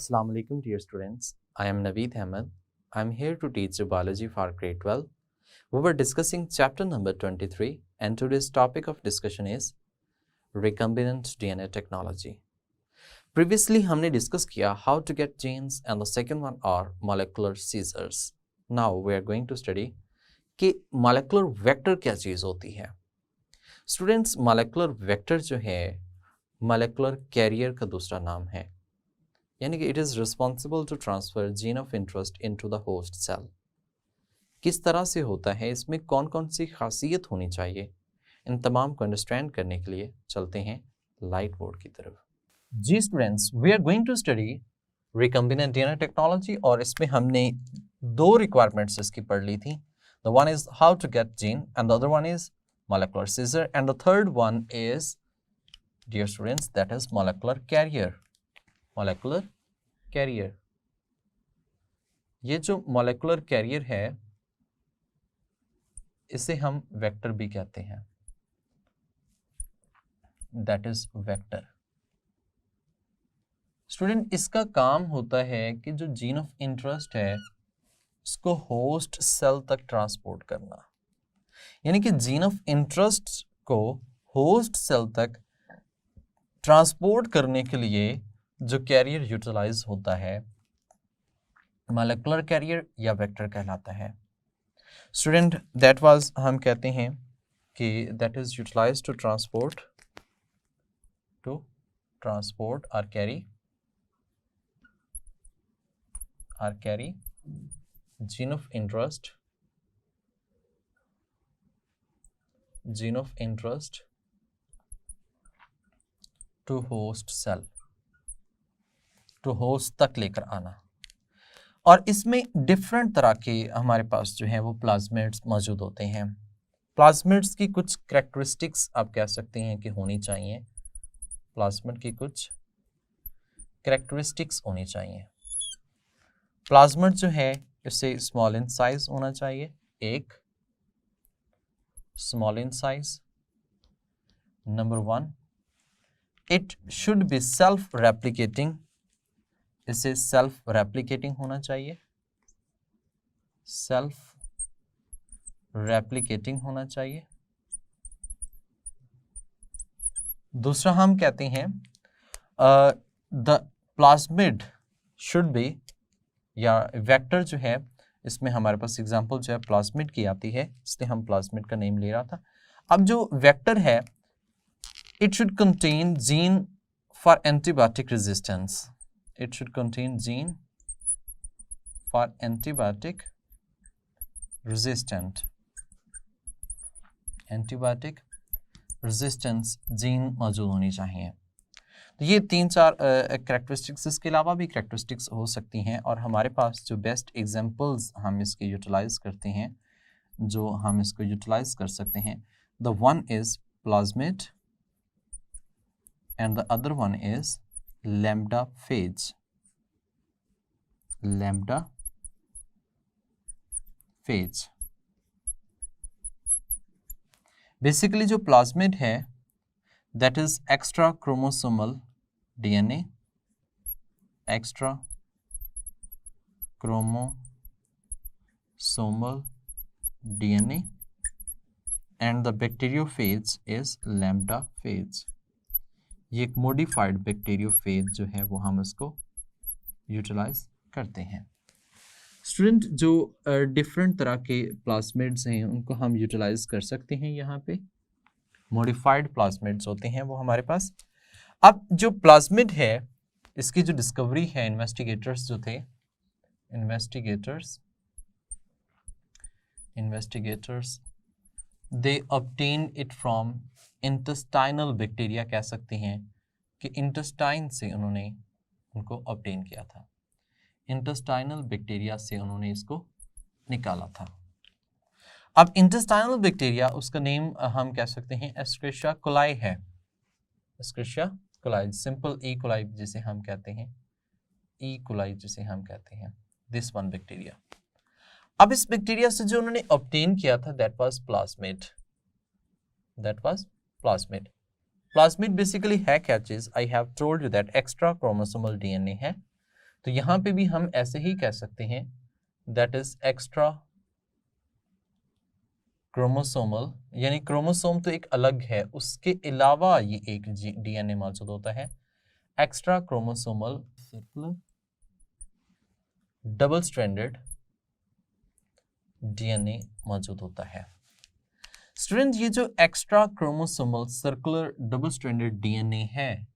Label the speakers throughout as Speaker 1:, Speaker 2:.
Speaker 1: Assalamu alaikum dear students. I am Naveed Ahmed. I am here to teach you biology for grade 12. We were discussing chapter number 23 and today's topic of discussion is recombinant DNA technology. Previously हमने discuss किया how to get genes and the second one are molecular scissors. Now we are going to study कि molecular vector क्या चीज़ होती है. Students, molecular vector जो है molecular carrier का दूसरा नाम है, यानी कि it is responsible to transfer gene of interest into the host cell. किस तरह से होता है, इसमें कौन कौन सी खासियत होनी चाहिए, इन तमाम को अंडरस्टैंड करने के लिए चलते हैं लाइट बोर्ड की तरफ. जी students, we are going to study recombinant DNA technology और इसमें हमने दो रिक्वायरमेंट्स इसकी पढ़ ली थी. The one is how to get gene and the other one is molecular scissor and the third one is, dear students, that is molecular carrier. molecular carrier, ये जो molecular carrier है इसे हम वेक्टर भी कहते हैं, that is vector. स्टूडेंट, इसका काम होता है कि जो जीन ऑफ इंटरेस्ट है इसको होस्ट सेल तक ट्रांसपोर्ट करना, यानी कि जीन ऑफ इंटरेस्ट को होस्ट सेल तक ट्रांसपोर्ट करने के लिए जो कैरियर यूटिलाइज होता है मॉलिक्यूलर कैरियर या वेक्टर कहलाता है. स्टूडेंट, दैट वाज, हम कहते हैं कि that is utilise to transport और carry gene of interest to host cell, to host तक लेकर आना. और इसमें डिफरेंट तरह के हमारे पास जो है वो प्लाज्मिड्स मौजूद होते हैं. प्लाज्मिड्स की कुछ कैरेक्टरिस्टिक्स आप कह सकते हैं कि होनी चाहिए, प्लाज्मिड की कुछ कैरेक्टरिस्टिक्स होनी चाहिए. प्लाज्मिड जो है इससे स्मॉल इन साइज होना चाहिए, एक small in size. Number 1, it should be self-replicating. इसे self-replicating होना चाहिए, self-replicating होना चाहिए. दूसरा हम कहते हैं the plasmid should be, या वेक्टर जो है इसमें हमारे पास एग्जांपल जो है प्लाज्मिड की आती है, इसलिए हम प्लाज्मिड का नेम ले रहा था. अब जो वेक्टर है it should contain gene for antibiotic resistance, it should contain gene for antibiotic resistance gene मौजूद होनी चाहिए. तो ये 3-4 कैरेक्टरिस्टिक्स, इसके अलावा भी कैरेक्टरिस्टिक्स हो सकती हैं. और हमारे पास जो बेस्ट एग्जांपल्स हम इसके यूटिलाइज करते हैं, जो हम इसको यूटिलाइज कर सकते हैं, the one is plasmid and the other one is lambda phase. Basically जो प्लाज्मिड है that is extra chromosomal DNA, extra chromosomal DNA, and the bacteriophage is lambda phage. ये एक modified bacteriophage जो है वो हम इसको यूटिलाइज करते हैं. स्टूडेंट, जो डिफरेंट तरह के प्लाज्मिड्स हैं उनको हम यूटिलाइज कर सकते हैं. यहाँ पे मॉडिफाइड प्लाज्मिड्स होते हैं वो हमारे पास. अब जो प्लाज्मिड है इसकी जो डिस्कवरी है, इन्वेस्टिगेटर्स जो थे, investigators they obtain it from intestinal bacteria. कह सकते हैं कि इंटेस्टाइन से उन्होंने उनको ऑब्टेन किया था, इंटेस्टाइनल बैक्टीरिया से उन्होंने इसको निकाला था. अब इंटेस्टाइनल बैक्टीरिया, उसका नेम हम कह सकते हैं एस्क्रिशिया कोलाई है, एस्क्रिशिया कोलाई, सिंपल ई कोलाई जिसे हम कहते हैं, दिस वन बैक्टीरिया. अब इस बैक्टीरिया से जो उन्होंने ऑब्टेन किया था that was plasmid. Plasmid basically है क्या चीज? I have told you that extra chromosomal DNA है. तो यहाँ पे भी हम ऐसे ही कह सकते हैं दैट इज एक्स्ट्रा क्रोमोसोमल, यानी क्रोमोसोम तो एक अलग है, उसके अलावा ये एक डीएनए मौजूद होता है, extra chromosomal circular double stranded DNA मौजूद होता है। स्टूडेंट, ये जो extra chromosomal circular double stranded DNA है,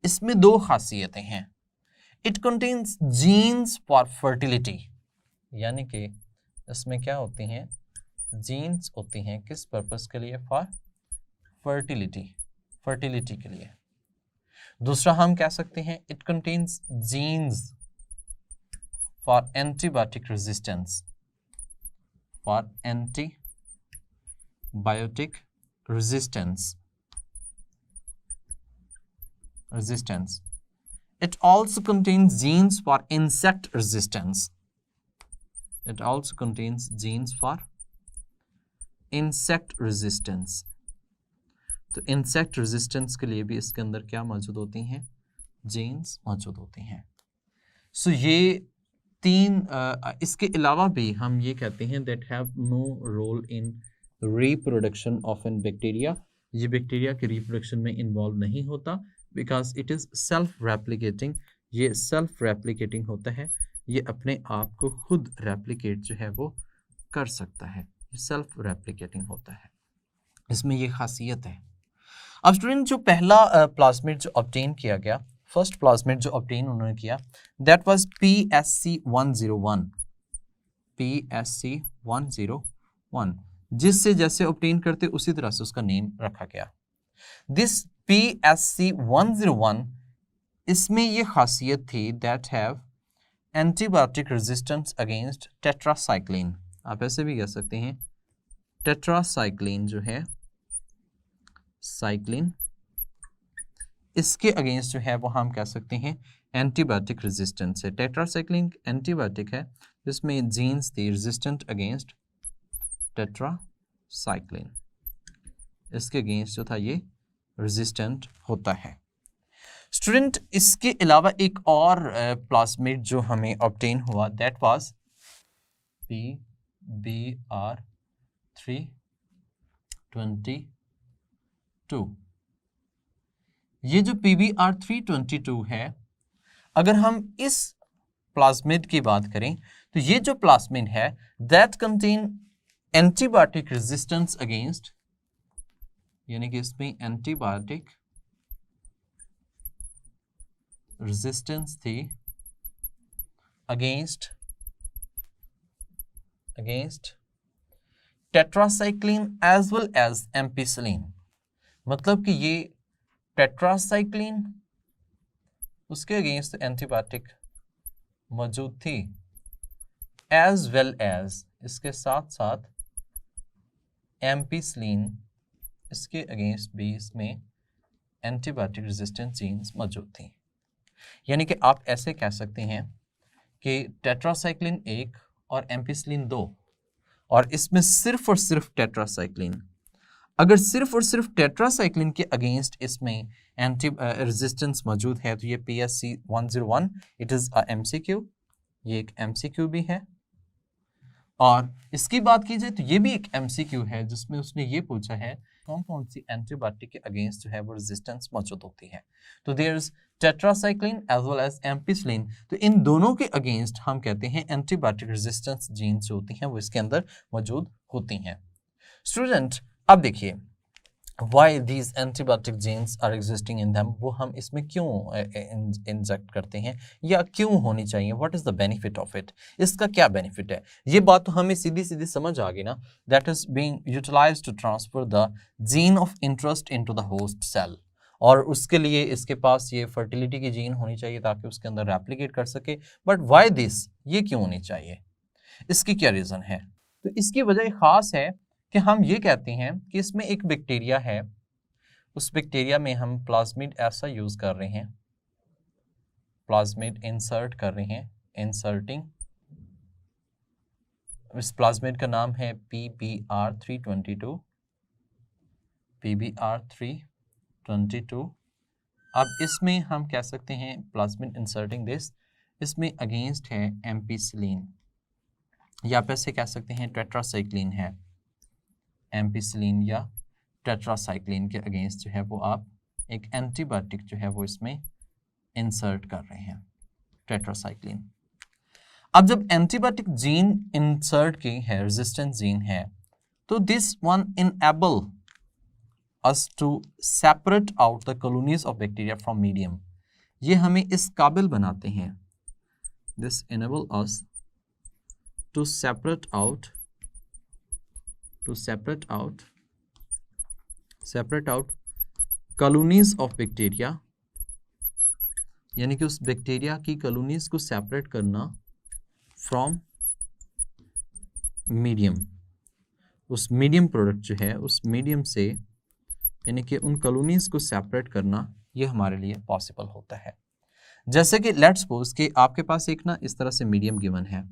Speaker 1: इसमें दो खासियतें हैं। It contains genes for fertility, यानी कि इसमें क्या होती हैं, जीन्स होती हैं किस पर्पस के लिए, फॉर फर्टिलिटी, फर्टिलिटी के लिए। दूसरा हम कह सकते हैं it contains genes for antibiotic resistance, for antibiotic resistance. It also contains genes for insect resistance. It also contains genes for insect resistance. तो इंसेक्ट रेजिस्टेंस के लिए भी इसके अंदर क्या मौजूद होती हैं, जीन्स मौजूद होती हैं। सो ये तीन, इसके अलावा भी हम ये कहते हैं that have no role in reproduction of an bacteria. ये बैक्टीरिया के रिप्रोडक्शन में इन्वॉल्व नहीं होता, because it is self replicating. ये सेल्फ रेप्लिकेटिंग होता है, ये अपने आप को खुद रेप्लिकेट जो है वो कर सकता है, ये सेल्फ रेप्लिकेटिंग होता है, इसमें ये खासियत है। अब स्टूडेंट, जो पहला प्लाज्मिड जो ऑब्टेन किया गया, फर्स्ट प्लाज्मिड जो ऑब्टेन उन्होंने किया, दैट वाज PSC101, PSC101, जिससे जैसे ऑब्टेन करते उसी तरह से उसका नेम रखा गया। दिस PSC101, इसमें ये खासियत थी that have antibiotic resistance against tetracycline. आप ऐसे भी कह सकते हैं टेट्रासाइक्लिन जो है, साइक्लिन, इसके अगेंस्ट जो है वो हम कह सकते हैं एंटीबायोटिक रेजिस्टेंस है। टेट्रासाइक्लिन एंटीबायोटिक है जिसमें जीन्स थी रेजिस्टेंट अगेंस्ट टेट्रासाइक्लिन, इसके अगेंस्ट जो था ये रेजिस्टेंट होता है। स्टूडेंट, इसके अलावा एक और प्लाज्मिड जो हमें ऑब्टेन हुआ, दैट वाज PBr322। ये जो PBr322 है, अगर हम इस प्लाज्मिड की बात करें तो ये जो प्लाज्मिड है that contain antibiotic resistance against, यानी कि इसमें एंटीबायोटिक रेजिस्टेंस थी against tetracycline as well as ampicillin. मतलब कि ये टेट्रासाइक्लिन, उसके अगेंस्ट एंटीबायोटिक मौजूद थी, एज वेल एज इसके साथ साथ एम्पिसिलिन, इसके अगेंस्ट भी इसमें एंटीबायोटिक रेजिस्टेंट जीन्स मौजूद थी। यानी कि आप ऐसे कह सकते हैं कि टेट्रासाइक्लिन 1 और एम्पिसिलिन 2, और इसमें सिर्फ और सिर्फ टेट्रासाइक्लिन, अगर सिर्फ और सिर्फ टेट्रासाइक्लिन के अगेंस्ट इसमें एंटी रेजिस्टेंस मौजूद है तो ये PSC101, it is a MCQ, ये एक MCQ भी है। और इसकी बात की जाए तो ये भी एक MCQ है जिसमें उसने ये पूछा है कौन कौन सी एंटीबायोटिक के अगेंस्ट जो है वो रेजिस्टेंस मौजूद होती है। तो there is tetracycline as well as ampicillin, तो इन दोनों के अगेंस्ट हम कहते हैं एंटीबायोटिक रेजिस्टेंस जीन्स जो होती हैं वो इसके अंदर मौजूद होती हैं। स्टूडेंट, अब देखिए why these antibiotic genes are existing in them, वो हम इसमें क्यों इंजेक्ट करते हैं या क्यों होनी चाहिए, what is the benefit of it, इसका क्या बेनिफिट है, ये बात तो हमें सीधी सीधी समझ आ गई ना। that is being utilized to transfer the gene of interest into the host cell, और उसके लिए इसके पास ये फर्टिलिटी की जीन होनी चाहिए ताकि उसके अंदर रेप्लिकेट कर सके। बट वाई दिस, ये क्यों होनी चाहिए, इसकी क्या रीज़न है? तो इसकी वजह खास है कि हम ये कहते हैं कि इसमें एक बैक्टीरिया है, उस बैक्टीरिया में हम प्लाज्मिड ऐसा यूज़ कर रहे हैं, प्लाज्मिड इंसर्ट कर रहे हैं, इंसर्टिंग, इस प्लाज्मिड का नाम है PBr322, PBr322। अब इसमें हम कह सकते हैं प्लाज्मिड इंसर्टिंग दिस इसमें अगेंस्ट है एम्पिसिलिन, या आप ऐसे कह सकते हैं टेट्रासाइक्लिन है, एम्पिसिलिन या टेट्रासाइक्लिन के अगेंस्ट जो है वो आप एक एंटीबायोटिक जो है वो इसमें इंसर्ट कर रहे हैं, टेट्रासाइक्लिन। अब जब एंटीबायोटिक जीन इंसर्ट की है, रेजिस्टेंट जीन है, तो this one enable us to separate out the colonies of bacteria from medium, ये हमें इस काबिल बनाते हैं, this enable us to separate out colonies of bacteria, यानी कि उस बैक्टीरिया की कॉलोनीज को सेपरेट करना फ्रॉम मीडियम, उस मीडियम प्रोडक्ट जो है उस मीडियम से, यानी कि उन कॉलोनीज को सेपरेट करना ये हमारे लिए पॉसिबल होता है। जैसे कि लेट्स सपोज कि आपके पास एक ना इस तरह से मीडियम गिवन है,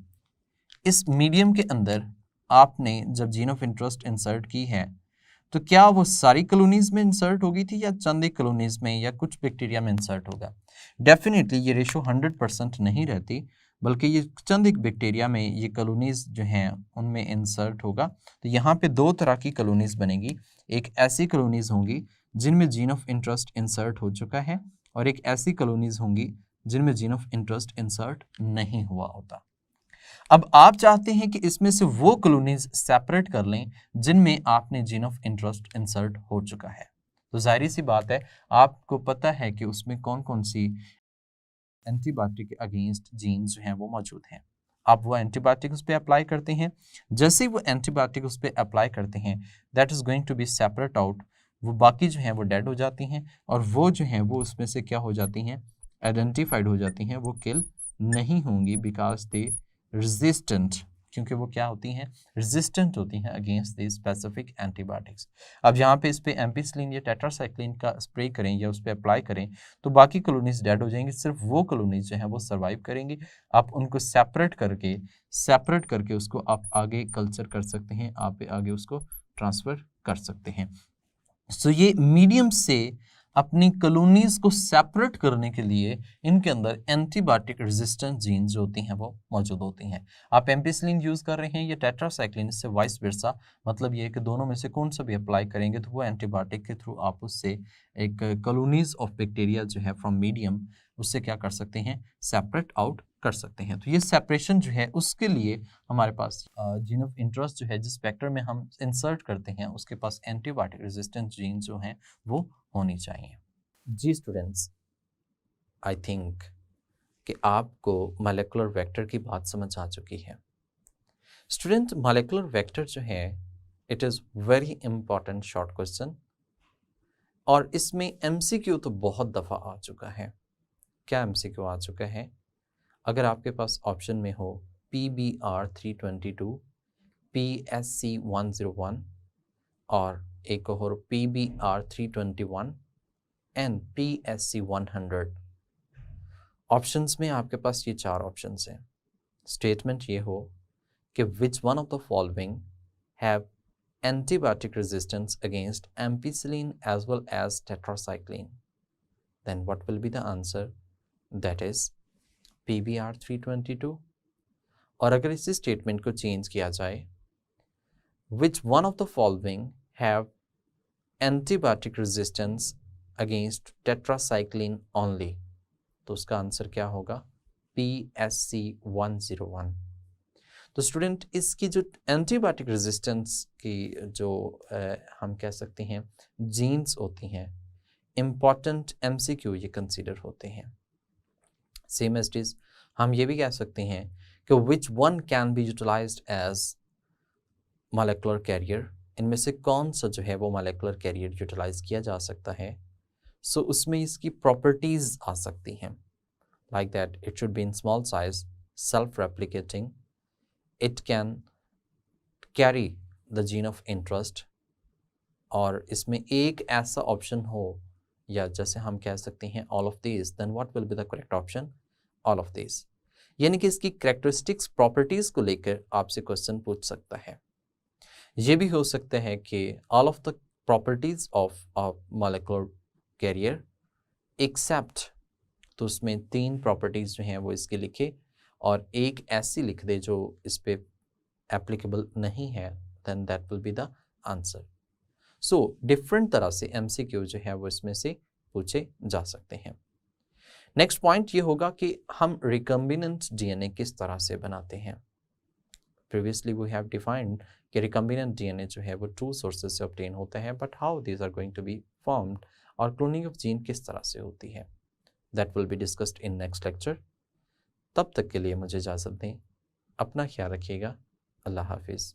Speaker 1: इस मीडियम के अंदर आपने जब जीन ऑफ इंटरेस्ट इंसर्ट की है तो क्या वो सारी कॉलोनीज में इंसर्ट होगी थी या चंद एक कॉलोनीज में या कुछ बैक्टीरिया में इंसर्ट होगा? डेफिनेटली ये रेशो 100% नहीं रहती, बल्कि ये चंद एक बैक्टीरिया में ये कॉलोनीज जो हैं उनमें इंसर्ट होगा। तो यहाँ पे दो तरह की कॉलोनीज बनेगी, एक ऐसी कॉलोनीज होंगी जिनमें जीन ऑफ इंटरेस्ट इंसर्ट हो चुका है और एक ऐसी कॉलोनीज होंगी जिनमें जीन ऑफ इंटरेस्ट इंसर्ट नहीं हुआ होता। अब आप चाहते हैं कि इसमें से वो कॉलोनीज सेपरेट कर लें जिनमें आपने जीन ऑफ इंटरेस्ट इंसर्ट हो चुका है, तो जाहिर सी बात है आपको पता है कि उसमें कौन कौन सी एंटीबायोटिक के अगेंस्ट जीन्स जो हैं वो मौजूद हैं। आप वो एंटीबायोटिक उस पर अप्लाई करते हैं, जैसे ही वो एंटीबायोटिक उस पर अप्लाई करते हैं that is going to be separate out, वो बाकी जो हैं वो डेड हो जाती हैं और वो जो हैं वो उसमें से क्या हो जाती हैं, आइडेंटिफाइड हो जाती हैं, वो किल नहीं होंगी बिकॉज दे रेजिस्टेंट, क्योंकि वो क्या होती हैं, रेजिस्टेंट होती हैं अगेंस्ट द स्पेसिफिक एंटीबायोटिक्स। अब यहाँ पे इस पे एम्पिसिलिन या टेट्रासाइक्लिन का स्प्रे करें या उस पर अप्लाई करें तो बाकी कॉलोनीज डेड हो जाएंगी, सिर्फ वो कॉलोनीज जो हैं वो सर्वाइव करेंगी। आप उनको सेपरेट करके उसको आप आगे कल्चर कर सकते हैं, आप आगे उसको ट्रांसफर कर सकते हैं। सो ये मीडियम से अपनी कॉलोनीज को सेपरेट करने के लिए इनके अंदर एंटीबायोटिक रेजिस्टेंट जीन्स जो होती हैं वो मौजूद होती हैं। आप एम्पिसिलिन यूज कर रहे हैं या टेट्रासाइक्लिन, इससे वाइस वर्सा, मतलब ये है कि दोनों में से कौन सा भी अप्लाई करेंगे तो वो एंटीबायोटिक के थ्रू आप उससे एक कॉलोनीज ऑफ बैक्टीरिया जो है फ्रॉम मीडियम उससे क्या कर सकते हैं, सेपरेट आउट कर सकते हैं। तो ये सेपरेशन जो है उसके लिए हमारे पास जीन ऑफ इंटरेस्ट जो है जिस वेक्टर में हम इंसर्ट करते हैं उसके पास एंटीबायोटिक रेजिस्टेंट जीन जो हैं वो होनी चाहिए। जी स्टूडेंट्स, आई थिंक कि आपको मॉलिक्यूलर वेक्टर की बात समझ आ चुकी है। स्टूडेंट, मॉलिक्यूलर वेक्टर जो है it is very important short question और इसमें एमसीक्यू तो बहुत दफ़ा आ चुका है। क्या एमसीक्यू आ चुका है? अगर आपके पास ऑप्शन में हो PBR 322, PSC 101 और एक और PBR 321 एंड PSC 100, ऑप्शंस में आपके पास ये चार ऑप्शंस हैं। स्टेटमेंट ये हो कि which one of the following have antibiotic resistance against ampicillin as well as tetracycline, then what will be the answer, that is PBR 322। और अगर इसी स्टेटमेंट को चेंज किया जाए, विच one of the following have antibiotic resistance against tetracycline only, तो उसका answer क्या होगा, PSC 101। तो स्टूडेंट इसकी जो एंटीबायोटिक रेजिस्टेंस की जो हम कह सकते हैं जीन्स होती हैं, इम्पॉर्टेंट MCQ ये कंसीडर होते हैं। सेम एज इज हम ये भी कह सकते हैं कि which one can be utilised as molecular carrier, इनमें से कौन सा जो है वो मॉलिक्यूलर कैरियर यूटिलाइज किया जा सकता है। सो उसमें इसकी प्रॉपर्टीज आ सकती हैं, like that it should be in small size, self replicating, it can carry the gene of interest, और इसमें एक ऐसा ऑप्शन हो, या जैसे हम कह सकते हैं all of this, then what will be the correct option, all of this. यानी कि इसकी कैरेक्टरिस्टिक्स प्रॉपर्टीज को लेकर आपसे क्वेश्चन पूछ सकता है। ये भी हो सकता है कि all of the properties of molecular carrier except तो उसमें 3 प्रॉपर्टीज़ जो हैं वो इसके लिखे और एक ऐसी लिख दे जो इस पे एप्लीकेबल नहीं है, then that will be the answer. So different तरह से MCQ जो है वो इसमें से पूछे जा सकते हैं। नेक्स्ट पॉइंट ये होगा कि हम रिकम्बिनेंट DNA किस तरह से बनाते हैं। प्रीवियसली वी हैव डिफाइंड कि रिकम्बिनेंट DNA जो है वो 2 सोर्सेज से ऑब्टेन होता है, but how these are going to be formed और क्लोनिंग ऑफ जीन किस तरह से होती है, that will be discussed in next lecture. तब तक के लिए मुझे इजाज़त दें, अपना ख्याल रखिएगा। अल्लाह हाफिज़।